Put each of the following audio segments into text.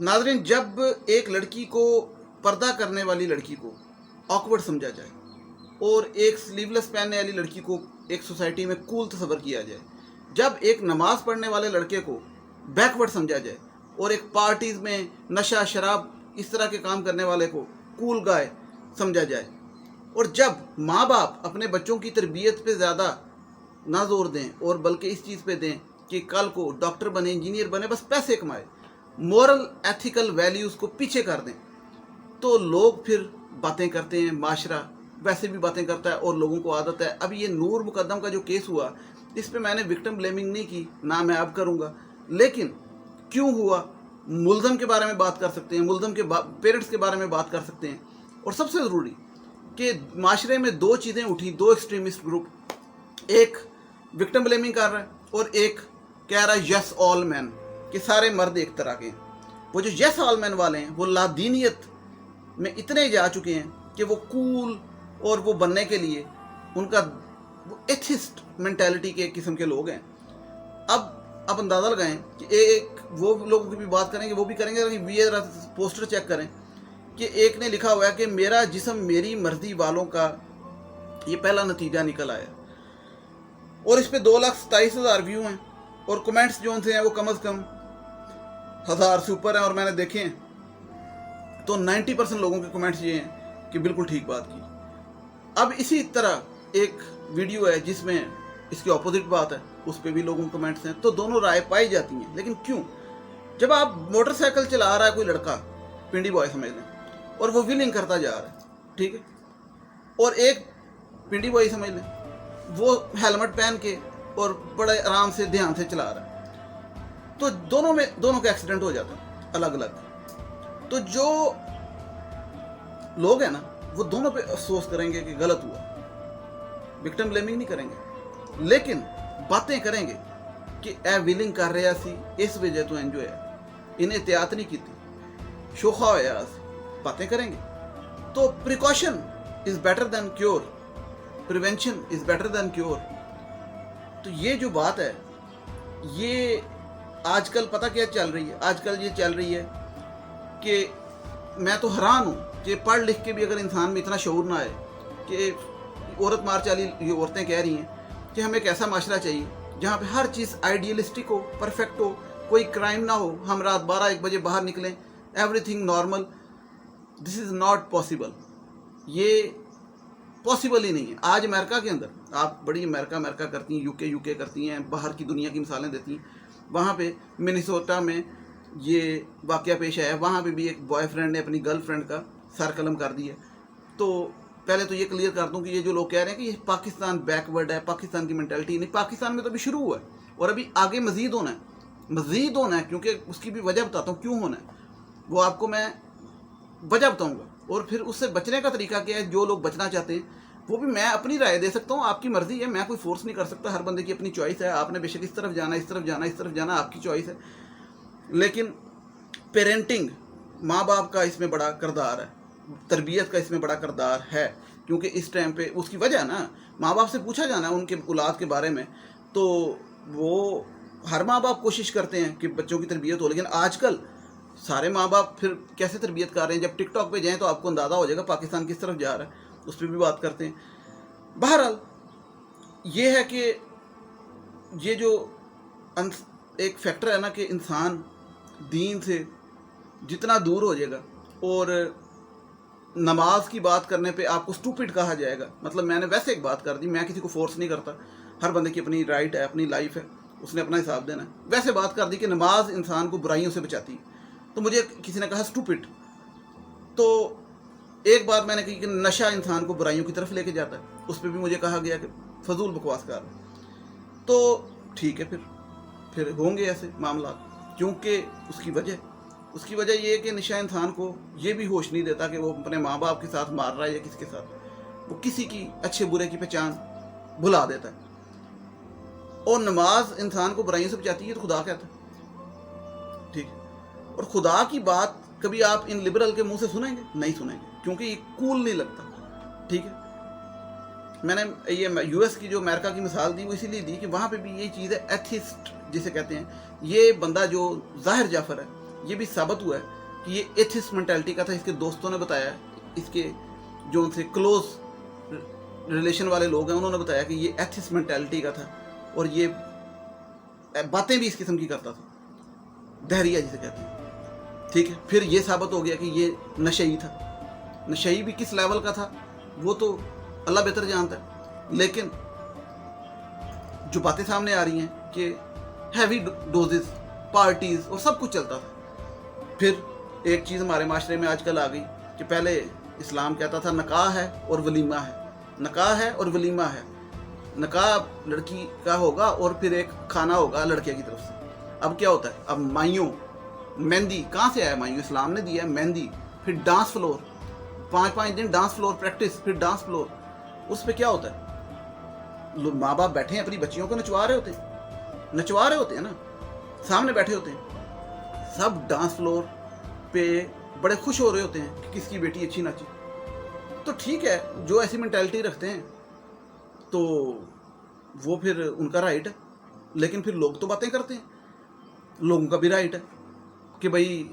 नाज़रीन, जब एक लड़की को पर्दा करने वाली लड़की को ऑकवर्ड समझा जाए और एक स्लीवलेस पहनने वाली लड़की को एक सोसाइटी में कूल तस्वर किया जाए, जब एक नमाज पढ़ने वाले लड़के को बैकवर्ड समझा जाए और एक पार्टीज़ में नशा शराब इस तरह के काम करने वाले को कूल गाय समझा जाए, और जब माँ बाप अपने बच्चों की तरबियत पे ज़्यादा ना जोर दें और बल्कि इस चीज़ पे दें कि कल को डॉक्टर बने, इंजीनियर बने, बस पैसे कमाए, मॉरल एथिकल वैल्यूज़ को पीछे कर दें, तो लोग फिर बातें करते हैं। माशरा वैसे भी बातें करता है और लोगों को आदत है। अब ये नूर मुकद्दम का जो केस हुआ, इस पे मैंने विक्टिम ब्लेमिंग नहीं की, ना मैं अब करूँगा, लेकिन क्यों हुआ मुल्ज़म के बारे में बात कर सकते हैं, मुल्ज़म के पेरेंट्स के बारे में बात कर सकते हैं। और सबसे ज़रूरी कि माशरे में दो चीज़ें उठी, दो एक्सट्रीमिस्ट ग्रुप, एक विक्टिम ब्लेमिंग कर रहा है और एक कह रहा है यस ऑल मैन, कि सारे मर्द एक तरह के हैं। वो जो यस ऑल मैन वाले हैं वो लादीनियत में इतने जा चुके हैं कि वो कूल और वो बनने के लिए उनका वो एथिस्ट मेंटालिटी के एक किस्म के लोग हैं। अब अंदाज़ा लगाएं कि एक वो लोगों की भी बात करेंगे, वो भी करेंगे, ये पोस्टर चेक करें कि एक ने लिखा हुआ है कि मेरा जिस्म मेरी मर्जी वालों का ये पहला नतीजा निकल आया, और इस पे 2,27,000 व्यू हैं और कमेंट्स जो उनसे हैं वो कम से कम 1000 से ऊपर हैं। और मैंने देखे हैं तो 90% लोगों के कमेंट्स ये हैं कि बिल्कुल ठीक बात की। अब इसी तरह एक वीडियो है जिसमें इसकी अपोजिट बात है, उस पर भी लोगों के कमेंट्स हैं, तो दोनों राय पाई जाती हैं। लेकिन क्यों? जब आप मोटरसाइकिल चला रहा है कोई लड़का, पिंडी बॉय समझ लें, और वो व्हीलिंग करता जा रहा है, ठीक है, और एक पिंडी बॉय समझ लें, वो हेलमेट पहन के और बड़े आराम से ध्यान से चला रहा है, तो दोनों का एक्सीडेंट हो जाता है अलग अलग। तो जो लोग हैं ना, वो दोनों पे अफसोस करेंगे कि गलत हुआ, विक्टिम ब्लेमिंग नहीं करेंगे, लेकिन बातें करेंगे कि ए विलिंग कर रहा सी, इस वजह तो इंज होया, इन्हें एहतियात नहीं की, शोखा होया, बातें करेंगे। तो precaution is better than cure, prevention is better than cure. तो ये जो बात है, ये आजकल पता क्या चल रही है? आजकल ये चल रही है कि मैं तो हैरान हूँ कि पढ़ लिख के भी अगर इंसान में इतना शऊर ना आए कि औरत मार चाली, ये औरतें कह रही हैं कि हमें एक ऐसा माशरा चाहिए जहाँ पे हर चीज़ आइडियलिस्टिक हो, परफेक्ट हो, कोई क्राइम ना हो, हम रात 12-1 बजे बाहर निकलें, everything normal. This is not possible, ये पॉसिबल ही नहीं है। आज अमेरिका के अंदर आप बड़ी अमेरिका करती हैं, यूके करती हैं, बाहर की दुनिया की मिसालें देती हैं। वहाँ पे मिनेसोटा में ये वाक़या पेश आया, वहाँ पे भी एक बॉयफ्रेंड ने अपनी गर्लफ्रेंड का सर कलम कर दिया। तो पहले तो ये क्लियर कर दूँ कि ये जो लोग कह रहे हैं कि ये पाकिस्तान बैकवर्ड है, पाकिस्तान की मेंटालिटी नहीं, पाकिस्तान में तो अभी शुरू हुआ है और अभी आगे मज़ीद होना है, क्योंकि उसकी भी वजह बताता हूँ क्यों होना है, वो आपको मैं वजह बताऊँगा, और फिर उससे बचने का तरीका क्या है। जो लोग बचना चाहते हैं वो भी मैं अपनी राय दे सकता हूँ, आपकी मर्ज़ी है, मैं कोई फोर्स नहीं कर सकता, हर बंदे की अपनी चॉइस है। आपने बेशक इस तरफ जाना, इस तरफ जाना, इस तरफ जाना, आपकी चॉइस है। लेकिन पेरेंटिंग, माँ बाप का इसमें बड़ा किरदार है, तरबियत का इसमें बड़ा किरदार है, क्योंकि इस टाइम पे उसकी वजह है ना, माँ बाप से पूछा जाना है उनके औलाद के बारे में, तो वो हर माँ बाप कोशिश करते हैं कि बच्चों की तरबियत हो, लेकिन आजकल सारे माँ बाप फिर कैसे तरबियत कर रहे हैं। जब टिकटॉक पे जाएँ तो आपको अंदाज़ा हो जाएगा पाकिस्तान किस तरफ जा रहा है, उस पर भी बात करते हैं। बहरहाल ये है कि ये जो एक फैक्टर है ना कि इंसान दीन से जितना दूर हो जाएगा, और नमाज की बात करने पे आपको स्टूपिड कहा जाएगा। मतलब मैंने वैसे एक बात कर दी, मैं किसी को फोर्स नहीं करता, हर बंदे की अपनी राइट है, अपनी लाइफ है, उसने अपना हिसाब देना है। वैसे बात कर दी कि नमाज इंसान को बुराइयों से बचाती है, तो मुझे किसी ने कहा स्टूपिड। तो एक बात मैंने कही कि नशा इंसान को बुराइयों की तरफ लेके जाता है, उस पर भी मुझे कहा गया कि फजूल बकवास कर। तो ठीक है, फिर होंगे ऐसे मामला, क्योंकि उसकी वजह ये है कि नशा इंसान को ये भी होश नहीं देता कि वो अपने माँ बाप के साथ मार रहा है या किसके साथ, वो किसी की अच्छे बुरे की पहचान भुला देता है। और नमाज इंसान को बुराइयों से बचाती है, तो खुदा कहता है, ठीक है। और खुदा की बात कभी आप इन लिबरल के मुंह से सुनेंगे? नहीं सुनेंगे, क्योंकि ये कूल नहीं लगता, ठीक है। मैंने ये यूएस की जो अमेरिका की मिसाल दी वो इसीलिए दी कि वहाँ पे भी ये चीज़ है, एथिस्ट जिसे कहते हैं। ये बंदा जो ज़ाहिर जाफर है, ये भी साबित हुआ है कि ये एथिस्ट मेंटालिटी का था। इसके दोस्तों ने बताया, इसके जो उनसे क्लोज रिलेशन वाले लोग हैं उन्होंने बताया कि ये एथिस्ट मेंटालिटी का था और ये बातें भी इस किस्म की करता था, दहरिया जिसे कहते हैं। ठीक है, फिर ये साबित हो गया कि ये नशई था। नशई भी किस लेवल का था वो तो अल्लाह बेहतर जानता है, लेकिन जो बातें सामने आ रही हैं कि हैवी डोजेस, पार्टीज और सब कुछ चलता था। फिर एक चीज़ हमारे माशरे में आजकल आ गई कि पहले इस्लाम कहता था नकाह है और वलीमा है, नकाह है और वलीमा है। नकाह लड़की का होगा और फिर एक खाना होगा लड़के की तरफ से। अब क्या होता है, अब माइयों, मेहंदी कहाँ से आया, माइयों इस्लाम ने दिया है मेहंदी, फिर डांस फ्लोर, 5-5 दिन डांस फ्लोर प्रैक्टिस, फिर डांस फ्लोर। उस पर क्या होता है, लोग माँ बाप बैठे हैं अपनी बच्चियों को नचवा रहे होते हैं ना, सामने बैठे होते हैं, सब डांस फ्लोर पे बड़े खुश हो रहे होते हैं कि किसकी बेटी अच्छी नाची। तो ठीक है, जो ऐसी मेंटालिटी रखते हैं तो वो फिर उनका राइट है, लेकिन फिर लोग तो बातें करते हैं, लोगों का भी राइट है कि भाई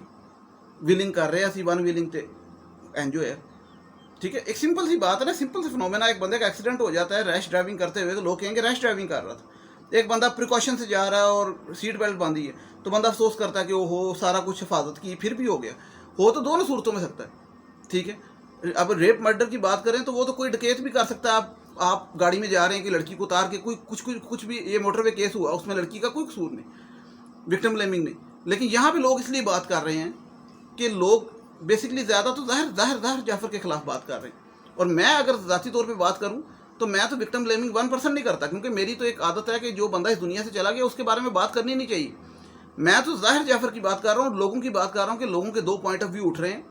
विलिंग कर रहे हैं, असी वन विलिंग ते एंजॉय है। ठीक है, एक सिंपल सी बात है ना, सिंपल सी फिनोमेना, एक बंदे का एक्सीडेंट हो जाता है रैश ड्राइविंग करते हुए तो लोग कहेंगे रैश ड्राइविंग कर रहा था। एक बंदा प्रिकॉशन से जा रहा है और सीट बेल्ट बांधी है तो बंदा अफसोस करता है कि ओहो सारा कुछ हिफाजत की, फिर भी हो गया। हो तो दोनों सूरतों में सकता है। ठीक है, अब रेप मर्डर की बात करें तो वो तो कोई डकैत भी कर सकता है। आप गाड़ी में जा रहे हैं कि लड़की को उतार के कोई कुछ भी, ये मोटरवे केस हुआ उसमें लड़की का कोई कसूर नहीं, विक्टिम ब्लेमिंग नहीं। लेकिन यहाँ पे लोग इसलिए बात कर रहे हैं कि लोग बेसिकली ज़्यादा तो ज़ाहिर जाफर के खिलाफ बात कर रहे हैं। और मैं अगर ज़ाती तौर पे बात करूँ तो मैं तो विक्टिम ब्लेमिंग 1% नहीं करता, क्योंकि मेरी तो एक आदत है कि जो बंदा इस दुनिया से चला गया उसके बारे में बात करनी नहीं चाहिए। मैं तो ज़ाहिर जाफर की बात कर रहा हूँ, लोगों की बात कर रहा हूँ कि लोगों के 2 पॉइंट ऑफ व्यू उठ रहे हैं।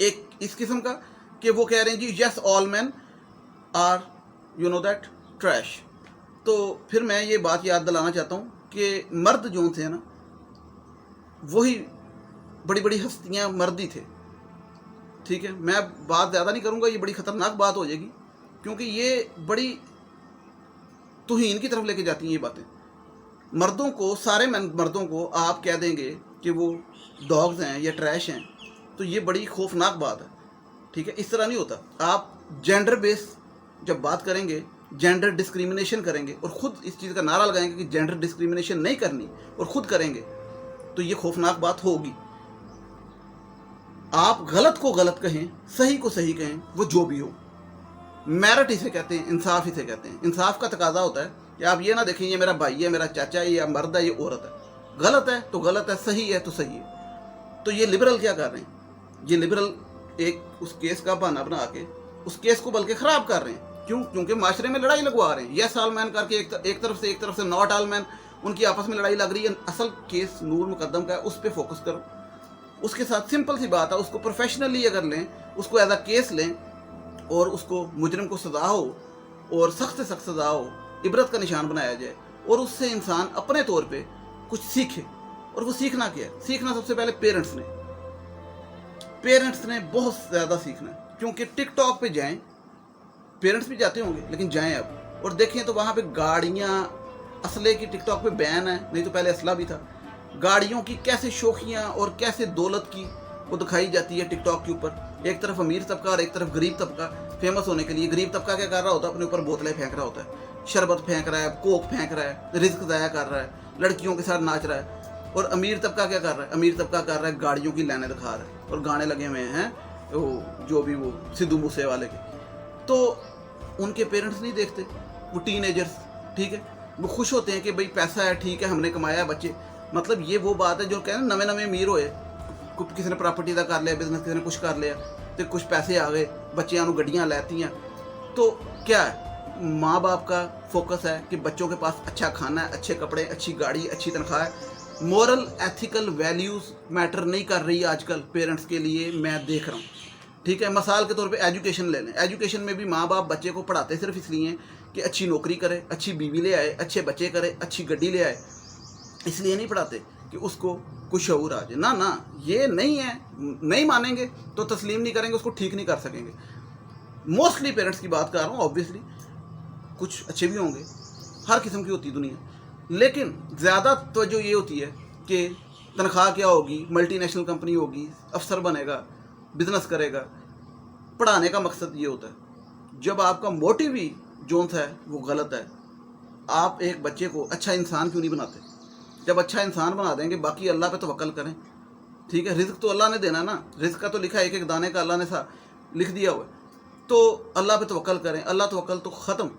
एक इस किस्म का कि वो कह रहे हैं जी yes all man are you know that trash. तो फिर मैं ये बात याद दिलाना चाहता हूँ कि मर्द जो थे ना, वही बड़ी बड़ी हस्तियाँ मर्द ही थे। ठीक है, मैं बात ज़्यादा नहीं करूँगा, ये बड़ी ख़तरनाक बात हो जाएगी, क्योंकि ये बड़ी तौहीन की तरफ लेके जाती हैं ये बातें। मर्दों को, सारे मर्दों को आप कह देंगे कि वो डॉग्स हैं या ट्रैश हैं, तो ये बड़ी खौफनाक बात है। ठीक है, इस तरह नहीं होता। आप जेंडर बेस जब बात करेंगे, जेंडर डिस्क्रिमिनेशन करेंगे और ख़ुद इस चीज़ का नारा लगाएंगे कि जेंडर डिस्क्रिमिनेशन नहीं करनी और ख़ुद करेंगे, तो ये खौफनाक बात होगी। आप गलत को गलत कहें, सही को सही कहें, वो जो भी हो, मेरिट इसे कहते हैं, इंसाफ इसे कहते हैं। इंसाफ का तकाजा होता है कि आप ये ना देखें ये मेरा भाई है, मेरा चाचा है, या मर्द है, ये औरत है। गलत है तो गलत है, सही है तो सही है। तो ये लिबरल क्या कर रहे हैं, ये लिबरल एक उस केस का बहाना बना के उस केस को बल्कि ख़राब कर रहे हैं। क्यों? क्योंकि माशरे में लड़ाई लगवा रहे हैं। यस ऑल मैन करके एक तरफ से नॉट ऑल मैन, उनकी आपस में लड़ाई लग रही है। असल केस नूर मुकद्दम का है, उस पर फोकस करो। उसके साथ सिंपल सी बात है, उसको प्रोफेशनली अगर लें, उसको एज अ केस लें और उसको मुजरिम को सज़ा हो और सख्त से सख्त सज़ा हो, इबरत का निशान बनाया जाए और उससे इंसान अपने तौर पे कुछ सीखे। और वो सीखना क्या है? सीखना सबसे पहले पेरेंट्स ने बहुत ज़्यादा सीखना है। क्योंकि टिकटॉक पे जाएं, पेरेंट्स भी जाते होंगे लेकिन जाएं अब और देखें तो वहाँ पे गाड़ियाँ, असले की टिकटॉक पे बैन है, नहीं तो पहले असला भी था। गाड़ियों की कैसे शौकियाँ और कैसे दौलत की वो दिखाई जाती है टिकटॉक के ऊपर। एक तरफ अमीर तबका और एक तरफ गरीब तबका फेमस होने के लिए। गरीब तबका क्या कर रहा होता है? अपने ऊपर बोतलें फेंक रहा होता है, शरबत फेंक रहा है, कोक फेंक रहा है, रिस्क ज़ाया कर रहा है, लड़कियों के साथ नाच रहा है। और अमीर तबका क्या कर रहा है? अमीर तबका कर रहा है गाड़ियों की लाइनें दिखा रहा है और गाने लगे हुए हैं वो जो भी वो सिद्धू मूसे वाले के। तो उनके पेरेंट्स नहीं देखते, वो टीनेजर्स, ठीक है, वो खुश होते हैं कि भाई पैसा है, ठीक है, हमने कमाया है बच्चे। मतलब ये वो बात है जो कहते हैं नवे नवे अमीर होए, किसी ने प्रॉपर्टी का कर लिया बिजनेस, किसी ने कुछ कर लिया, तो कुछ पैसे आ गए, बच्चियां गड्डियाँ लेती हैं। तो क्या है, माँ बाप का फोकस है कि बच्चों के पास अच्छा खाना है, अच्छे कपड़े, अच्छी गाड़ी, अच्छी तनख्वाह है। मॉरल एथिकल वैल्यूज़ मैटर नहीं कर रही आजकल पेरेंट्स के लिए, मैं देख रहा हूँ। ठीक है, मिसाल के तौर पे एजुकेशन ले लें। एजुकेशन में भी माँ बाप बच्चे को पढ़ाते सिर्फ इसलिए कि अच्छी नौकरी करे, अच्छी बीवी ले आए, अच्छे बच्चे करे, अच्छी गड्डी ले आए, इसलिए नहीं पढ़ाते कि उसको कुछ शऊर आ जाए। ना, ये नहीं है। नहीं मानेंगे तो तस्लीम नहीं करेंगे, उसको ठीक नहीं कर सकेंगे। मोस्टली पेरेंट्स की बात कर रहा हूँ, ऑब्वियसली कुछ अच्छे भी होंगे, हर किस्म की होती है दुनिया, लेकिन ज़्यादा तवज्जो ये होती है कि तनख्वाह क्या होगी, मल्टी नेशनल कंपनी होगी, अफसर बनेगा, बिजनेस करेगा। पढ़ाने का मकसद ये होता है। जब आपका मोटिव ही जो है वो गलत है, आप एक बच्चे को अच्छा इंसान क्यों नहीं बनाते? जब अच्छा इंसान बना देंगे, बाकी अल्लाह पे तवक्कल करें, ठीक है। रिज़्क तो अल्लाह ने देना ना, रिज़्क का तो लिखा है, एक एक दाने का अल्लाह ने लिख दिया हुआ है। तो अल्लाह पे तवक्कल करें। अल्लाह तवक्कल तो ख़त्म,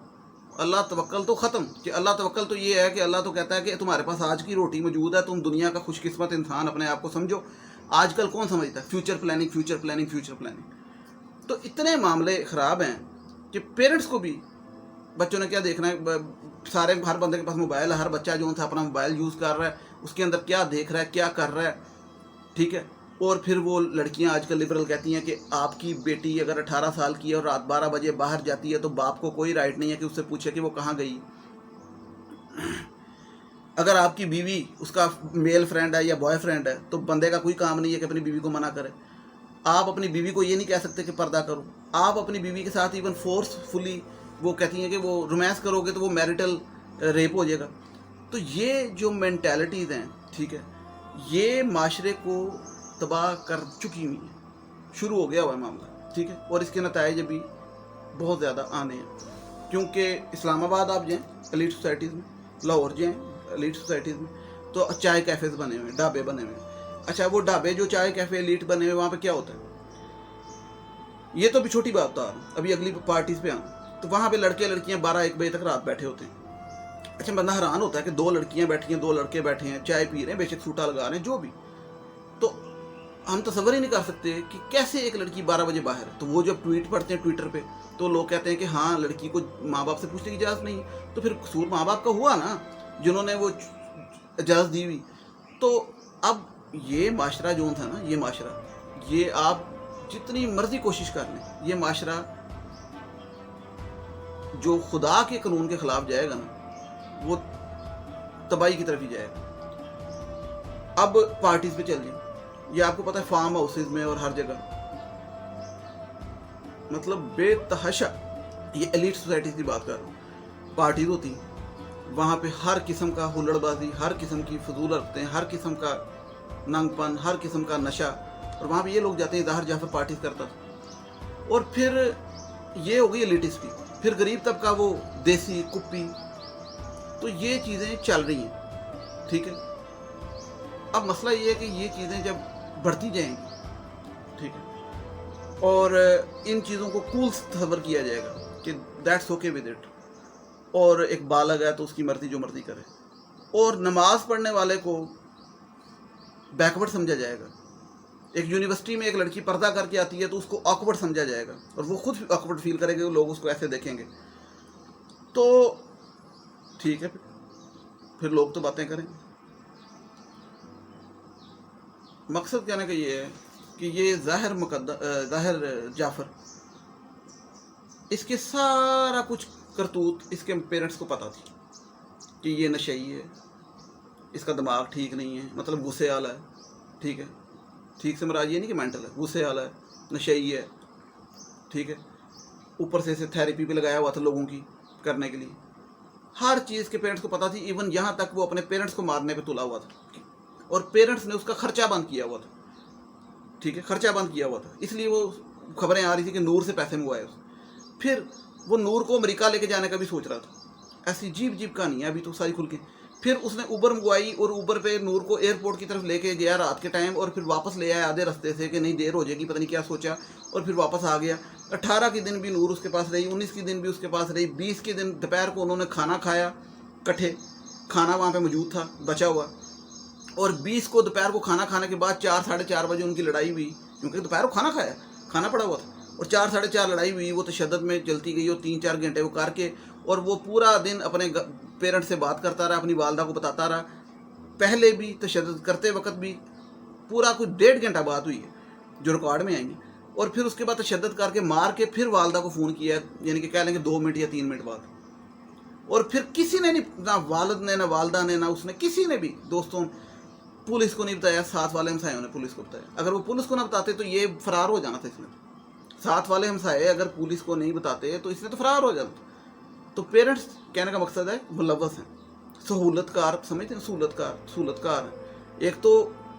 अल्लाह तवक्कल तो ख़त्म। कि अल्लाह तवक्कल तो ये है कि अल्लाह तो कहता है कि तुम्हारे पास आज की रोटी मौजूद है, तुम दुनिया का खुशकिस्मत इंसान अपने आप को समझो। आजकल कौन समझता है? Future planning, future planning, future planning. तो इतने मामले ख़राब हैं कि पेरेंट्स को भी, बच्चों ने क्या देखना है, सारे हर बंदे के पास मोबाइल है, हर बच्चा जो है अपना मोबाइल यूज़ कर रहा है, उसके अंदर क्या देख रहा है, क्या कर रहा है, ठीक है। और फिर वो लड़कियां आजकल लिबरल कहती हैं कि आपकी बेटी अगर 18 साल की है और रात 12 बजे बाहर जाती है तो बाप को कोई राइट नहीं है कि उससे पूछे कि वो कहाँ गई। अगर आपकी बीवी उसका मेल फ्रेंड है या बॉयफ्रेंड है तो बंदे का कोई काम नहीं है कि अपनी बीवी को मना करे। आप अपनी बीवी को ये नहीं कह सकते कि पर्दा करो। आप अपनी बीवी के साथ इवन फोर्सफुली वो कहती हैं कि वो रोमांस करोगे तो वो मैरिटल रेप हो जाएगा। तो ये जो मेंटालिटीज़ हैं, ठीक है, ये माशरे को तबाह कर चुकी हुई है। शुरू हो गया हुआ है मामला, ठीक है। और इसके नताइज भी बहुत ज़्यादा आने हैं, क्योंकि इस्लामाबाद आप जाएँ एलीट सोसाइटीज़ में, लाहौर जाएँ एलीट सोसाइटीज़ में, तो चाय कैफ़ेज़ बने हुए हैं, ढाबे बने हुए हैं। अच्छा, वो ढाबे जो चाय कैफ़े एलीट बने हुए, वहाँ पे क्या होता है? ये तो अभी छोटी बात बता रहा हूँ, अभी अगली पार्टीज़ पे आऊँ। तो वहाँ पे लड़के लड़कियाँ 12-1 बजे तक रात बैठे होते हैं। अच्छा, बंदा हैरान होता है कि 2 लड़कियाँ बैठी हैं, 2 लड़के बैठे हैं, चाय पी रहे हैं, बेशक सूटा लगा रहे हैं, जो भी। तो हम तसव्वुर ही नहीं कर सकते कि कैसे एक लड़की 12 बजे बाहर है। तो वो जब ट्वीट पढ़ते हैं ट्विटर पे, तो लोग कहते हैं कि हाँ, लड़की को माँ बाप से पूछने की इजाज़त नहीं है। तो फिर कसूर माँ बाप का हुआ ना, जिन्होंने वो इजाज़त दी हुई। तो अब ये माशरा जो था ना, ये माशरा, ये आप जितनी मर्जी कोशिश कर लें, ये माशरा जो खुदा के कानून के ख़िलाफ़ जाएगा ना, वो तबाही की तरफ ही जाएगा। अब पार्टीज़ पे चल जाए, ये आपको पता है फार्म हाउसेज में और हर जगह, मतलब बेतहाशा, ये एलीट सोसाइटीज़ की बात कर रहा हूँ, पार्टीज़ होती हैं, वहाँ पे हर किस्म का हुल्लड़बाजी, हर किस्म की फजूल हरकतें, हर किस्म का नंगपन, हर किस्म का नशा। और वहाँ पे ये लोग जाते हैं, ज़ाहिर जाफर पार्टीज़ करता था। और फिर ये हो गई एलिटिस्टी, फिर गरीब तबका वो देसी कुप्पी। तो ये चीज़ें चल रही हैं, ठीक है। अब मसला ये है कि ये चीज़ें जब बढ़ती जाएंगी, ठीक है, और इन चीज़ों को कूल तस्वर किया जाएगा कि दैट्स ओके विद इट, और एक बालग है तो उसकी मर्ज़ी जो मर्ज़ी करे, और नमाज पढ़ने वाले को बैकवर्ड समझा जाएगा। एक यूनिवर्सिटी में एक लड़की पर्दा करके आती है तो उसको ऑकवर्ड समझा जाएगा, और वो खुद ऑकवर्ड फील करेंगे, लोग उसको ऐसे देखेंगे। तो ठीक है, फिर लोग तो बातें करेंगे। मकसद कहने का ये है कि ये ज़ाहिर जाफ़र, इसके सारा कुछ करतूत इसके पेरेंट्स को पता थी कि ये नशई है, इसका दिमाग ठीक नहीं है, मतलब गुस्से वाला है, ठीक है। ठीक से मराज ये नहीं कि मेंटल है, गुस्से वाला है, नशई है, ठीक है। ऊपर से इसे थेरेपी पे लगाया हुआ था लोगों की करने के लिए। हर चीज़ के पेरेंट्स को पता थी, इवन यहाँ तक वो अपने पेरेंट्स को मारने पे तुला हुआ था, और पेरेंट्स ने उसका खर्चा बंद किया हुआ था, ठीक है, खर्चा बंद किया हुआ था। इसलिए वो खबरें आ रही थी कि नूर से पैसे मंगवाए उसने। फिर वो नूर को अमेरिका लेके जाने का भी सोच रहा था। ऐसी जीप जीप कहानी है अभी तो सारी खुल के। फिर उसने उबर मंगवाई और उबर पे नूर को एयरपोर्ट की तरफ लेके गया रात के टाइम, और फिर वापस ले आया आधे रास्ते से कि नहीं देर हो जाएगी, पता नहीं क्या सोचा, और फिर वापस आ गया। 18 के दिन भी नूर उसके पास रही, 19 के दिन भी उसके पास रही, 20 के दिन दोपहर को उन्होंने खाना खाया कट्ठे, खाना वहाँ पे मौजूद था बचा हुआ, और 20 को दोपहर को खाना खाने के बाद 4-4:30 बजे उनकी लड़ाई हुई, क्योंकि दोपहर को खाना खाया, खाना पड़ा हुआ था, और 4-4:30 लड़ाई हुई। वो तशद्दुद में जलती गई, और 3-4 घंटे वो करके, और वो पूरा दिन अपने पेरेंट्स से बात करता रहा, अपनी वालदा को बताता रहा। पहले भी तशद्दुद करते वक्त भी पूरा कुछ 1.5 घंटा बात हुई है जो रिकॉर्ड में आएंगी, और फिर उसके बाद तशद्दुद करके मार के फिर वालदा को फ़ोन किया, यानी कि कह लेंगे 2 मिनट या 3 मिनट बाद। और फिर किसी ने नहीं, ना वालिद ने, ना वालदा ने, ना उसने, किसी ने भी, दोस्तों, पुलिस को नहीं बताया, साथ वाले हमसायों ने पुलिस को बताया। अगर वो पुलिस को ना बताते तो ये फरार हो जाना था इसने। साथ वाले हमसाए अगर पुलिस को नहीं बताते तो इसने तो फरार हो जाता। तो पेरेंट्स, कहने का मकसद है, मुलव्वस हैं, सहूलतकार, समझते हैं, सहूलतकार। एक तो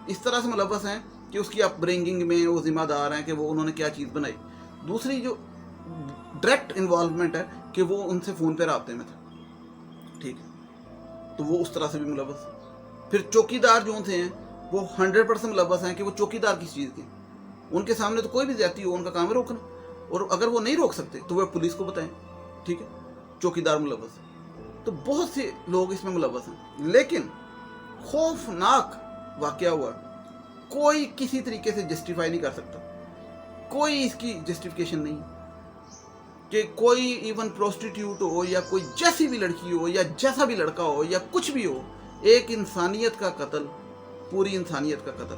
इस तरह से मुलव्वस हैं कि उसकी अपब्रिंगिंग में वो जिम्मेदार हैं कि वो उन्होंने क्या चीज़ बनाई। दूसरी जो डायरेक्ट इन्वॉल्वमेंट है कि वो उनसे फ़ोन पे राब्ते में था, ठीक है, तो वो उस तरह से भी मुलव्वस है। फिर चौकीदार जो थे हैं वो 100% मुलव्वस हैं कि वो चौकीदार किस चीज़ के, उनके सामने तो कोई भी ज्यादती हो उनका काम है रोकना, और अगर वो नहीं रोक सकते तो वह पुलिस को बताएं, ठीक है, चौकीदार मुलव्वस है। तो बहुत से लोग इसमें मुलव्वस हैं, लेकिन खौफनाक वाकया हुआ, कोई किसी तरीके से जस्टिफाई नहीं कर सकता, कोई इसकी जस्टिफिकेशन नहीं कि कोई इवन प्रोस्टिट्यूट हो या कोई जैसी भी लड़की हो या जैसा भी लड़का हो या कुछ भी हो, एक इंसानियत का कत्ल, पूरी इंसानियत का कत्ल,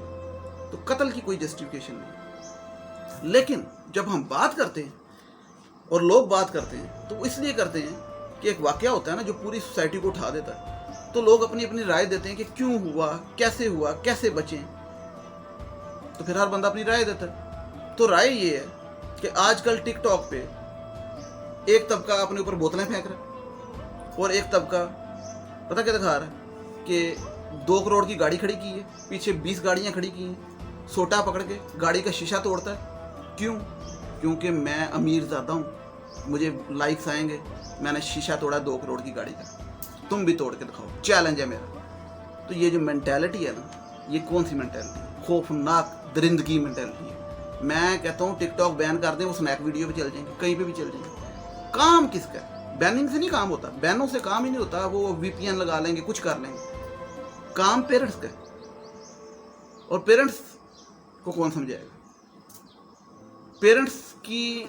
तो कत्ल की कोई जस्टिफिकेशन नहीं। लेकिन जब हम बात करते हैं और लोग बात करते हैं तो वो इसलिए करते हैं कि एक वाकया होता है ना जो पूरी सोसाइटी को उठा देता है, तो लोग अपनी अपनी राय देते हैं कि क्यों हुआ, कैसे बचें, तो फिर हर बंदा अपनी राय देता है। तो राय ये है कि आजकल टिकटॉक पे एक तबका अपने ऊपर बोतलें फेंक रहा है और एक तबका पता क्या दिखा रहा है कि 2 करोड़ की गाड़ी खड़ी की है, पीछे 20 गाड़ियां खड़ी की हैं, सोटा पकड़ के गाड़ी का शीशा तोड़ता है। क्यों? क्योंकि मैं अमीर ज़्यादा हूँ, मुझे लाइक्स आएंगे, मैंने शीशा तोड़ा 2 करोड़ की गाड़ी का, तुम भी तोड़ के दिखाओ, चैलेंज है मेरा। तो ये जो मेंटालिटी है ना, ये कौन सी मेंटालिटी है? खौफनाक दरिंदगी मेंटालिटी है। मैं कहता हूँ टिकटॉक बैन कर दें, वो स्नैक वीडियो पे चल जाएंगे, कहीं पे भी चल जाएंगे। काम किसका है? बैनिंग से नहीं काम होता, बैनों से काम ही नहीं होता, वो VPN लगा लेंगे, कुछ कर लेंगे। काम पेरेंट्स का है, और पेरेंट्स को कौन समझाएगा? पेरेंट्स की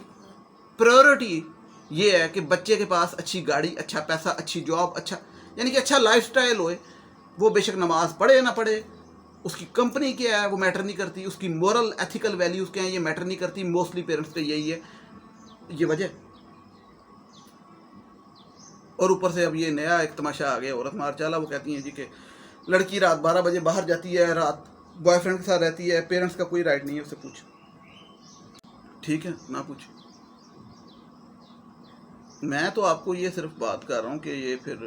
प्रायोरिटी ये है कि बच्चे के पास अच्छी गाड़ी, अच्छा पैसा, अच्छी जॉब, अच्छा यानी कि अच्छा लाइफस्टाइल होए। वो बेशक नमाज पढ़े ना पढ़े, उसकी कंपनी क्या है वो मैटर नहीं करती, उसकी मोरल एथिकल वैल्यूज़ क्या हैं ये मैटर नहीं करती। मोस्टली पेरेंट्स का यही है, ये वजह। और ऊपर से अब ये नया एक तमाशा आ गया, औरत मार चाला। वो कहती हैं जी कि लड़की रात 12 बजे बाहर जाती है, रात बॉयफ्रेंड के साथ रहती है, पेरेंट्स का कोई राइट नहीं है उससे पूछ, ठीक है, ना पूछ। मैं तो आपको ये सिर्फ बात कर रहा हूँ कि ये फिर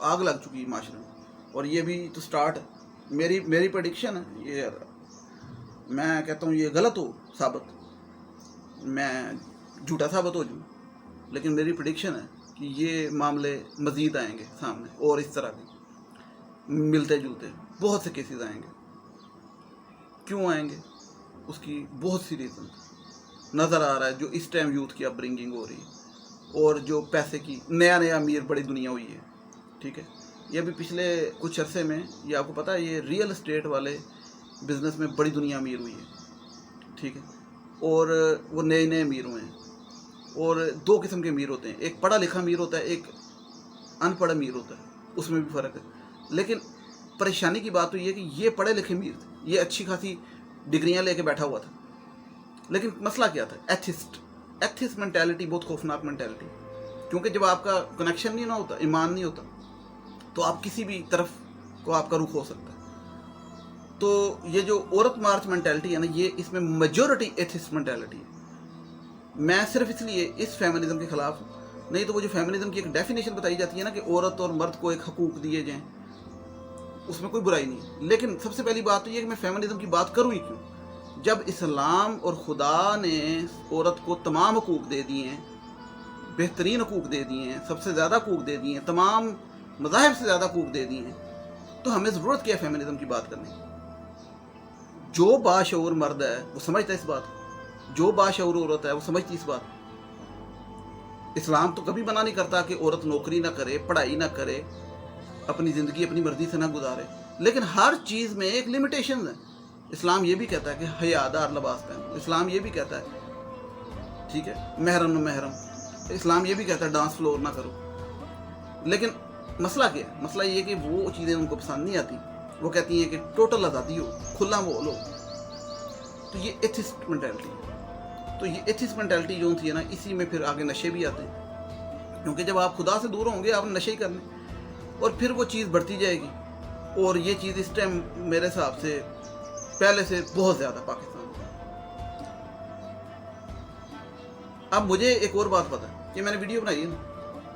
आग लग चुकी है माशरे में, और ये भी तो स्टार्ट है। मेरी प्रेडिक्शन है ये, मैं कहता हूँ ये गलत हो साबित, मैं झूठा साबित हो जाऊँ, लेकिन मेरी प्रेडिक्शन है कि ये मामले मज़ीद आएंगे सामने, और इस तरह के मिलते जुलते बहुत से केसेस आएंगे। क्यों आएंगे? उसकी बहुत सी रीज़न नज़र आ रहा है, जो इस टाइम यूथ की अपब्रिंगिंग हो रही है, और जो पैसे की नया अमीर बड़ी दुनिया हुई है, ठीक है। ये भी पिछले कुछ अरसे में, ये आपको पता है, ये रियल एस्टेट वाले बिज़नेस में बड़ी दुनिया अमीर हुई है, ठीक है, और वो नए अमीर हुए हैं। और 2 किस्म के अमीर होते हैं, एक पढ़ा लिखा अमीर होता है, एक अनपढ़ अमीर होता है, उसमें भी फ़र्क है। लेकिन परेशानी की बात तो ये है कि ये पढ़े लिखे अमीर थे, ये अच्छी खासी डिग्रियां लेके बैठा हुआ था, लेकिन मसला क्या था? एथिस्ट मेंटालिटी, बहुत खौफनाक मेंटालिटी। क्योंकि जब आपका कनेक्शन नहीं ना होता, ईमान नहीं होता, तो आप किसी भी तरफ को आपका रुख हो सकता है। तो ये जो औरत मार्च मेंटालिटी है ना, ये इसमें मेजॉरिटी एथिस्ट मेंटालिटी है। मैं सिर्फ इसलिए इस फेमिनिज्म के खिलाफ हूँ, नहीं तो वो जो फेमिनिज्म की एक डेफिनेशन बताई जाती है ना कि औरत और मर्द को एक हकूक दिए जाएं, उसमें कोई बुराई नहीं है। लेकिन सबसे पहली बात तो ये कि मैं फेमिनिज्म की बात करूँ ही क्यों, जब इस्लाम और खुदा ने औरत को तमाम हकूक दे दिए हैं, बेहतरीन हकूक दे दिए हैं, सबसे ज़्यादा हकूक दे दिए हैं, तमाम मज़ाहिब से ज़्यादा हकूक दे दिए हैं, तो हमें ज़रूरत क्या है फेमिनिज्म की बात करने की? जो बाशऊर मर्द है वो समझता है इस बात, जो बाशऊर औरत है वो समझती इस बात। इस्लाम तो कभी मना नहीं करता कि औरत नौकरी ना करे, पढ़ाई ना करे, अपनी ज़िंदगी अपनी मर्जी से ना गुजारे, लेकिन हर चीज़ में एक लिमिटेशन है। इस्लाम ये भी कहता है कि हयादार लिबास पहनो, इस्लाम ये भी कहता है, ठीक है, महरम न महरम, इस्लाम ये भी कहता है डांस फ्लोर ना करो। लेकिन मसला क्या है? मसला ये कि वो चीज़ें उनको पसंद नहीं आती, वो कहती हैं कि टोटल आज़ादी हो, खुला बोलो। तो ये एथिस्ट मेंटालिटी, तो ये एथिस्ट मेंटालिटी जो थी ना, इसी में फिर आगे नशे भी आते हैं, क्योंकि जब आप खुदा से दूर होंगे आपने नशे ही करने, और फिर वो चीज़ बढ़ती जाएगी। और ये चीज़ इस टाइम मेरे हिसाब से पहले से बहुत ज़्यादा पाकिस्तान में। अब मुझे एक और बात पता है कि मैंने वीडियो बनाई है ना,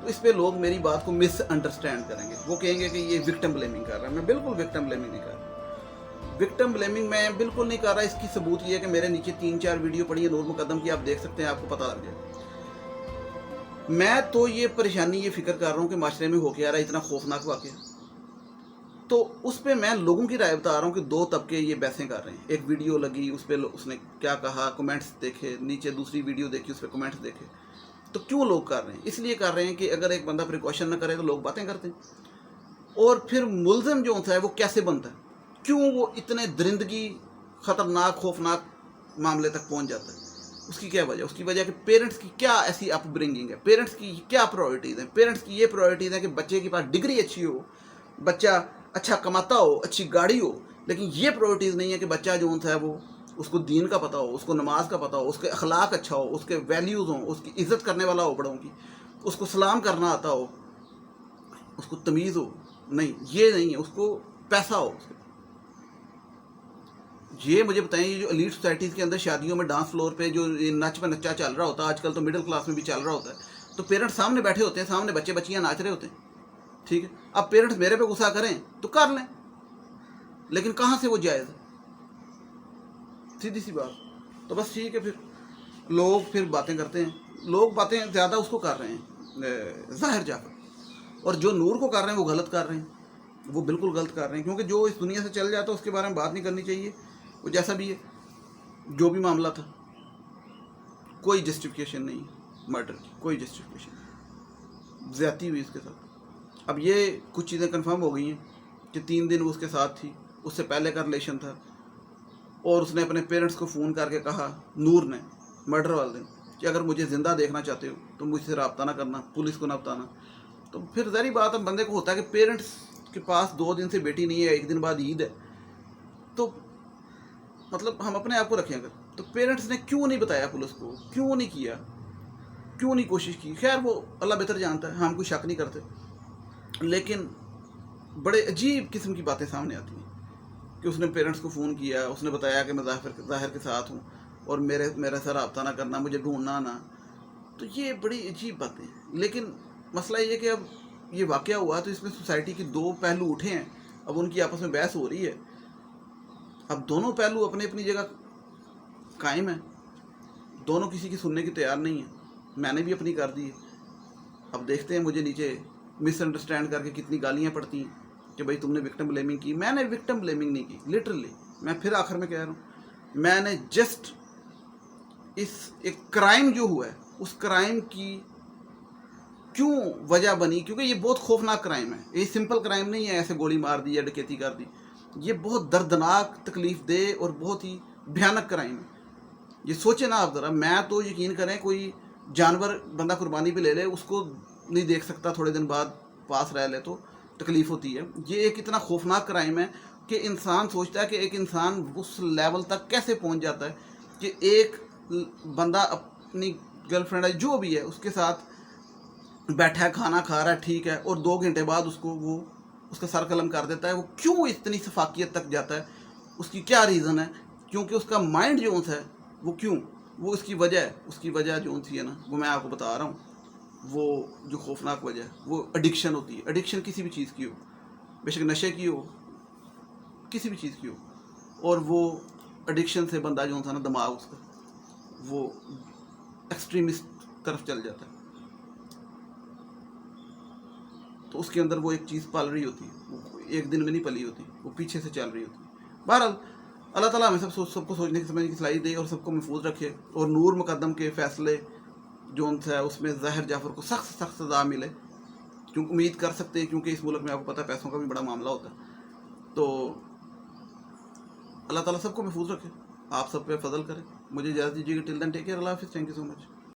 تو اس پہ لوگ میری بات کو مس انڈرسٹینڈ کریں گے، وہ کہیں گے کہ یہ وکٹم بلیمنگ کر رہا ہے. میں بالکل وکٹم بلیمنگ نہیں کر رہا. وکٹم بلیمنگ میں بالکل نہیں کر رہا. اس کی ثبوت یہ ہے کہ میرے نیچے 3-4 ویڈیو پڑی ہے نور مقدم کی، آپ دیکھ سکتے ہیں، آپ کو پتہ لگ جائے. میں تو یہ پریشانی یہ فکر کر رہا ہوں کہ معاشرے میں ہو کے آ رہا ہے اتنا خوفناک واقعہ، تو اس پہ میں لوگوں کی رائے بتا رہا ہوں کہ 2 طبقے یہ بحثیں کر رہے ہیں. ایک ویڈیو لگی، اس پہ اس نے کیا کہا، کمنٹس دیکھے، نیچے دوسری ویڈیو دیکھی، اس پہ کمنٹس دیکھے. تو کیوں لوگ کر رہے ہیں؟ اس لیے کر رہے ہیں کہ اگر ایک بندہ پریکاشن نہ کرے تو لوگ باتیں کرتے ہیں. اور پھر ملزم جو ہوتا ہے وہ کیسے بنتا ہے؟ کیوں وہ اتنے درندگی خطرناک خوفناک معاملے تک پہنچ جاتا ہے؟ اس کی کیا وجہ؟ اس کی وجہ کہ پیرنٹس کی کیا ایسی اپ برنگنگ ہے، پیرنٹس کی کیا پرائورٹیز ہیں. پیرنٹس کی یہ پرائورٹیز ہیں کہ بچے کے پاس ڈگری اچھی ہو، بچہ اچھا کماتا ہو، اچھی گاڑی ہو، لیکن یہ پرائورٹیز نہیں ہے کہ بچہ جو ہوتا ہے وہ اس کو دین کا پتہ ہو، اس کو نماز کا پتہ ہو، اس کے اخلاق اچھا ہو، اس کے ویلیوز ہوں، اس کی عزت کرنے والا ہو بڑوں کی، اس کو سلام کرنا آتا ہو، اس کو تمیز ہو. نہیں، یہ نہیں ہے. اس کو پیسہ ہو. یہ مجھے بتائیں، یہ جو ایلیٹ سوسائٹیز کے اندر شادیوں میں ڈانس فلور پہ جو نچ پہ نچا چل رہا ہوتا ہے، آج کل تو مڈل کلاس میں بھی چل رہا ہوتا ہے، تو پیرنٹس سامنے بیٹھے ہوتے ہیں، سامنے بچے بچیاں ناچ رہے ہوتے ہیں. ٹھیک ہے، اب پیرنٹس میرے پہ غصہ کریں تو کر لیں، لیکن کہاں سے وہ جائز ہے؟ سیدھی سی بات. تو بس ٹھیک ہے. پھر لوگ پھر باتیں کرتے ہیں. لوگ باتیں زیادہ اس کو کر رہے ہیں ظاہر جعفر، اور جو نور کو کر رہے ہیں وہ غلط کر رہے ہیں. وہ بالکل غلط کر رہے ہیں، کیونکہ جو اس دنیا سے چل جاتا ہے اس کے بارے میں بات نہیں کرنی چاہیے. وہ جیسا بھی ہے، جو بھی معاملہ تھا، کوئی جسٹیفیکیشن نہیں مرڈر کی، کوئی جسٹیفیکیشن. زیادتی ہوئی اس کے ساتھ. اب یہ کچھ چیزیں کنفرم ہو گئی ہیں کہ 3 دن وہ اس کے ساتھ تھی، اس سے پہلے کا ریلیشن تھا، اور اس نے اپنے پیرنٹس کو فون کر کے کہا، نور نے، مرڈر والے دن، کہ اگر مجھے زندہ دیکھنا چاہتے ہو تو مجھ سے رابطہ نہ کرنا، پولیس کو نہ بتانا. تو پھر ظاہری بات ہے، بندے کو ہوتا ہے کہ پیرنٹس کے پاس 2 دن سے بیٹی نہیں ہے، 1 دن بعد عید ہے، تو مطلب ہم اپنے آپ کو رکھیں. اگر تو پیرنٹس نے کیوں نہیں بتایا پولیس کو؟ کیوں نہیں کیا؟ کیوں نہیں کوشش کی؟ خیر وہ اللہ بہتر جانتا ہے، ہم کوئی شک نہیں کرتے، لیکن بڑے عجیب قسم کی باتیں سامنے آتی ہیں کہ اس نے پیرنٹس کو فون کیا، اس نے بتایا کہ میں ظاہر کے ساتھ ہوں اور میرے سے رابطہ نہ کرنا، مجھے ڈھونڈنا نہ. تو یہ بڑی عجیب باتیں ہیں. لیکن مسئلہ یہ کہ اب یہ واقعہ ہوا تو اس میں سوسائٹی کی 2 پہلو اٹھے ہیں. اب ان کی آپس میں بحث ہو رہی ہے. اب دونوں پہلو اپنی اپنی جگہ قائم ہیں، دونوں کسی کی سننے کی تیار نہیں ہیں. میں نے بھی اپنی کر دی ہے. اب دیکھتے ہیں مجھے نیچے مس انڈرسٹینڈ کر کے کتنی گالیاں پڑتی ہیں کہ بھائی تم نے وکٹم بلیمنگ کی. میں نے وکٹم بلیمنگ نہیں کی. لٹرلی میں پھر آخر میں کہہ رہا ہوں، میں نے جسٹ اس ایک کرائم جو ہوا ہے اس کرائم کی کیوں وجہ بنی، کیونکہ یہ بہت خوفناک کرائم ہے. یہ سمپل کرائم نہیں ہے ایسے گولی مار دی یا ڈکیتی کر دی. یہ بہت دردناک، تکلیف دہ اور بہت ہی بھیانک کرائم ہے. یہ سوچیں نا آپ ذرا. میں تو یقین کریں کوئی جانور بندہ قربانی پہ لے لے، اس کو نہیں دیکھ سکتا، تھوڑے دن بعد پاس رہ لے تو تکلیف ہوتی ہے. یہ ایک اتنا خوفناک کرائم ہے کہ انسان سوچتا ہے کہ ایک انسان اس لیول تک کیسے پہنچ جاتا ہے کہ ایک بندہ اپنی گرل فرینڈ ہے جو بھی ہے اس کے ساتھ بیٹھا ہے، کھانا کھا رہا ہے، ٹھیک ہے، اور 2 گھنٹے بعد وہ اس کا سر قلم کر دیتا ہے. وہ کیوں اتنی سفاکیت تک جاتا ہے؟ اس کی کیا ریزن ہے؟ کیونکہ اس کا مائنڈ جو ہے وہ کیوں، وہ اس کی وجہ ہے. اس کی وجہ جو تھی ہے نا، وہ میں آپ کو بتا رہا ہوں. وہ جو خوفناک وجہ ہے وہ ایڈکشن ہوتی ہے. ایڈکشن کسی بھی چیز کی ہو، بے شک نشے کی ہو، کسی بھی چیز کی ہو، اور وہ ایڈکشن سے بندہ جو ہوتا ہے نا، دماغ اس کا وہ ایکسٹریمسٹ طرف چل جاتا ہے. تو اس کے اندر وہ ایک چیز پال رہی ہوتی ہے، وہ ایک دن میں نہیں پلی ہوتی، وہ پیچھے سے چل رہی ہوتی ہے. بہرحال اللہ تعالیٰ ہمیں سب کو سوچنے کی سمجھنے کی صلاحیت دے اور سب کو محفوظ رکھے، اور نور مقدم کے فیصلے جو ہے اس میں ظاہر جعفر کو سخت سخت سزا ملے، کیونکہ امید کر سکتے ہیں، کیونکہ اس ملک میں آپ کو پتہ ہے پیسوں کا بھی بڑا معاملہ ہوتا ہے. تو اللہ تعالیٰ سب کو محفوظ رکھے، آپ سب پہ فضل کرے. مجھے اجازت دیجیے کہ ٹل دین ٹیک کیئر. اللہ حافظ. Thank you so much.